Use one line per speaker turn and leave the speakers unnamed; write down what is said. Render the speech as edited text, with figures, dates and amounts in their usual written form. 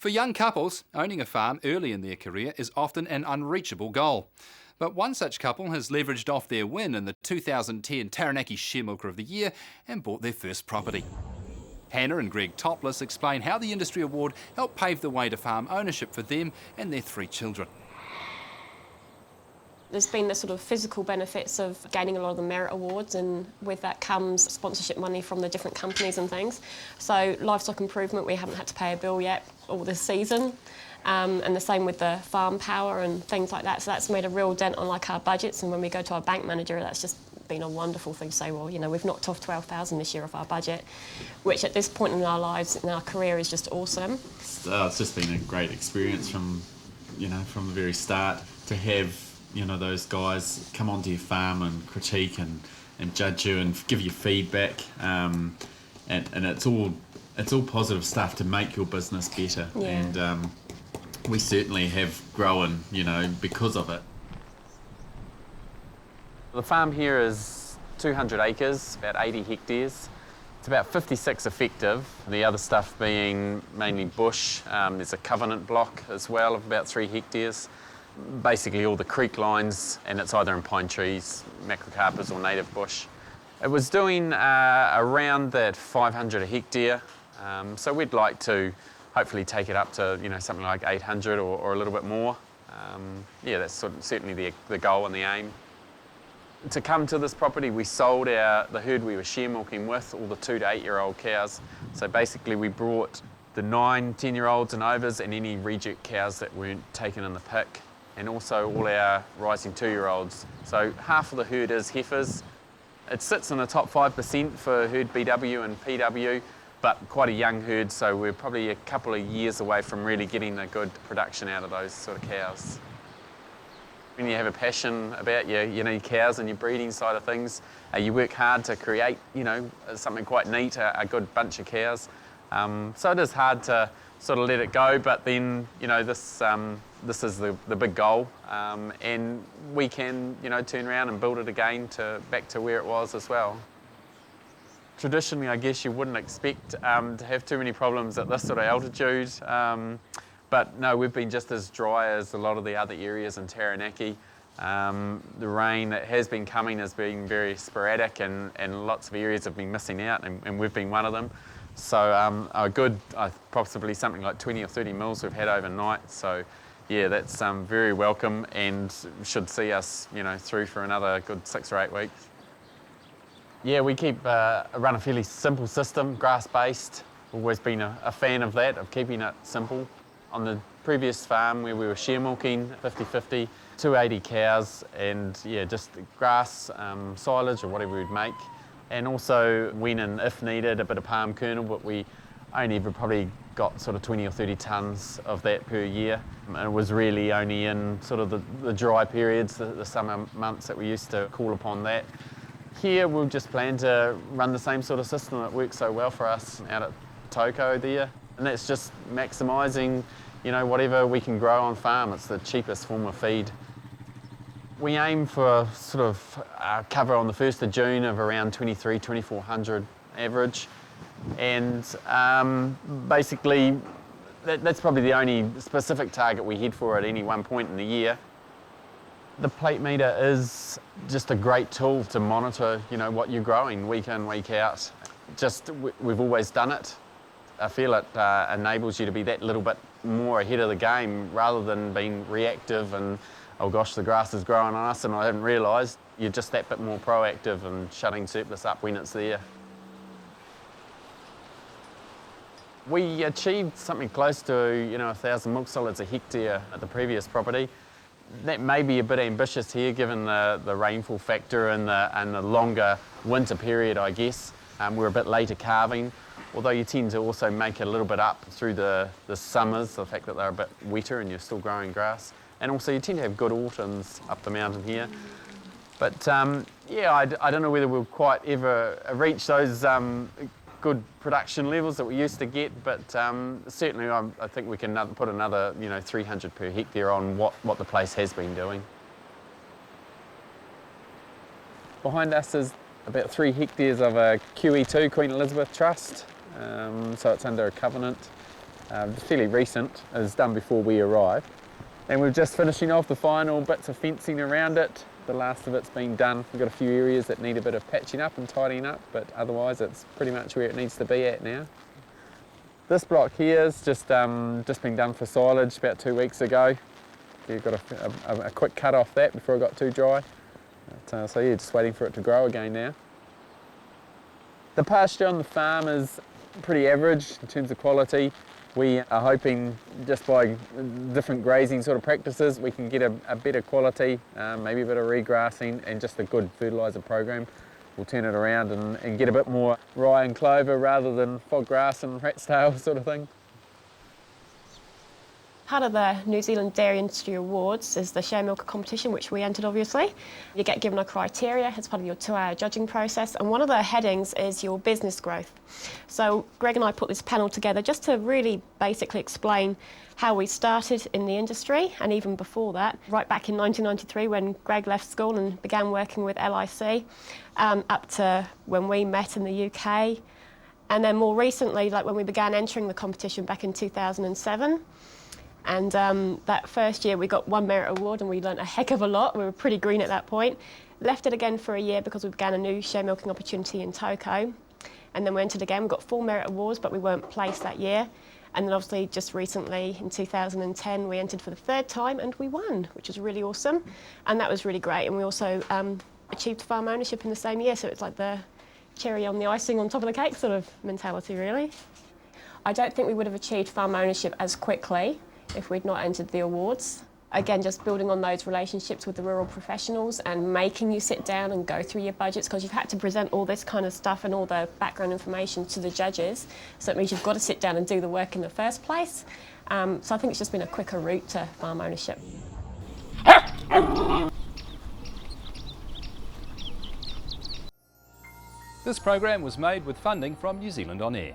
For young couples, owning a farm early in their career is often an unreachable goal. But one such couple has leveraged off their win in the 2010 Taranaki Sharemilker of the Year and bought their first property. Hannah and Greg Topless explain how the industry award helped pave the way to farm ownership for them and their 3 children.
There's been the sort of physical benefits of gaining a lot of the merit awards, and with that comes sponsorship money from the different companies and things. So livestock improvement, we haven't had to pay a bill yet all this season. And the same with the farm power and things like that. So that's made a real dent on our budgets, and when we go to our bank manager, that's just been a wonderful thing to say, well, we've knocked off 12,000 this year off our budget, which at this point in our lives, in our career, is just awesome.
It's just been a great experience from the very start to have those guys come onto your farm and critique and judge you and give you feedback, and it's all positive stuff to make your business better.
Yeah.
And we certainly have grown, because of it. The farm here is 200 acres, about 80 hectares. It's about 56 effective, the other stuff being mainly bush. There's a covenant block as well of about 3 hectares. Basically all the creek lines, and it's either in pine trees, macrocarpus or native bush. It was doing around that 500 a hectare, so we'd like to hopefully take it up to something like 800 or a little bit more. Yeah, that's certainly the goal and the aim. To come to this property, we sold the herd we were share milking with, all the 2 to 8 year old cows. So basically we brought the 9, 10 year olds and overs and any reject cows that weren't taken in the pick, and also all our rising 2 year olds. So half of the herd is heifers. It sits in the top 5% for herd BW and PW, but quite a young herd, so we're probably a couple of years away from really getting a good production out of those sort of cows. When you have a passion about your cows and your breeding side of things, you work hard to create something quite neat, a good bunch of cows. So it is hard to sort of let it go, but then this is the big goal, and we can turn around and build it again back to where it was as well. Traditionally, I guess you wouldn't expect to have too many problems at this sort of altitude, but no, we've been just as dry as a lot of the other areas in Taranaki. The rain that has been coming has been very sporadic, and lots of areas have been missing out, and we've been one of them. So a good, possibly something like 20 or 30 mils we've had overnight. So yeah, that's very welcome and should see us through for another good 6 or 8 weeks. Yeah, we run a fairly simple system, grass-based. Always been a fan of that, of keeping it simple. On the previous farm where we were share milking, 50-50, 280 cows, and yeah, just grass, silage or whatever we'd make. And also, when and if needed, a bit of palm kernel, but we only ever probably got sort of 20 or 30 tonnes of that per year. And it was really only in sort of the dry periods, the summer months, that we used to call upon that. Here we'll just plan to run the same sort of system that works so well for us out at Toko there. And that's just maximising, whatever we can grow on farm. It's the cheapest form of feed. We aim for sort of cover on the 1st of June of around 2,400 average. And basically, that's probably the only specific target we head for at any one point in the year. The plate meter is just a great tool to monitor, what you're growing week in, week out. We've always done it. I feel it enables you to be that little bit more ahead of the game rather than being reactive and, oh gosh, the grass is growing on us and I haven't realised. You're just that bit more proactive and shutting surplus up when it's there. We achieved something close to 1,000 milk solids a hectare at the previous property. That may be a bit ambitious here given the rainfall factor and the longer winter period, I guess. We're a bit later calving, although you tend to also make it a little bit up through the summers, the fact that they're a bit wetter and you're still growing grass. And also you tend to have good autumns up the mountain here. But yeah, I don't know whether we'll quite ever reach those good production levels that we used to get, but certainly I think we can put another 300 per hectare on what the place has been doing. Behind us is about 3 hectares of a QE2, Queen Elizabeth Trust, so it's under a covenant. fairly recent. It was done before we arrived. And we're just finishing off the final bits of fencing around it. The last of it's been done. We've got a few areas that need a bit of patching up and tidying up, but otherwise it's pretty much where it needs to be at now. This block here is just been done for silage about 2 weeks ago. You've got a quick cut off that before it got too dry. So yeah, just waiting for it to grow again now. The pasture on the farm is pretty average in terms of quality. We are hoping just by different grazing sort of practices we can get a better quality, maybe a bit of regrassing and just a good fertiliser program. We'll turn it around and get a bit more rye and clover rather than fog grass and rat's tail sort of thing.
Part of the New Zealand Dairy Industry Awards is the Sharemilker competition, which we entered obviously. You get given a criteria as part of your 2-hour judging process, and one of the headings is your business growth. So Greg and I put this panel together just to really basically explain how we started in the industry, and even before that, right back in 1993 when Greg left school and began working with LIC, up to when we met in the UK, and then more recently, like when we began entering the competition back in 2007. And that first year we got 1 merit award and we learnt a heck of a lot. We were pretty green at that point. Left it again for a year because we began a new share milking opportunity in Toko. And then we entered again, we got 4 merit awards, but we weren't placed that year. And then obviously just recently in 2010 we entered for the 3rd time and we won, which was really awesome. And that was really great. And we also achieved farm ownership in the same year, so it's like the cherry on the icing on top of the cake sort of mentality really. I don't think we would have achieved farm ownership as quickly if we'd not entered the awards. Again, just building on those relationships with the rural professionals and making you sit down and go through your budgets, because you've had to present all this kind of stuff and all the background information to the judges. So it means you've got to sit down and do the work in the first place. So I think it's just been a quicker route to farm ownership.
This program was made with funding from New Zealand On Air.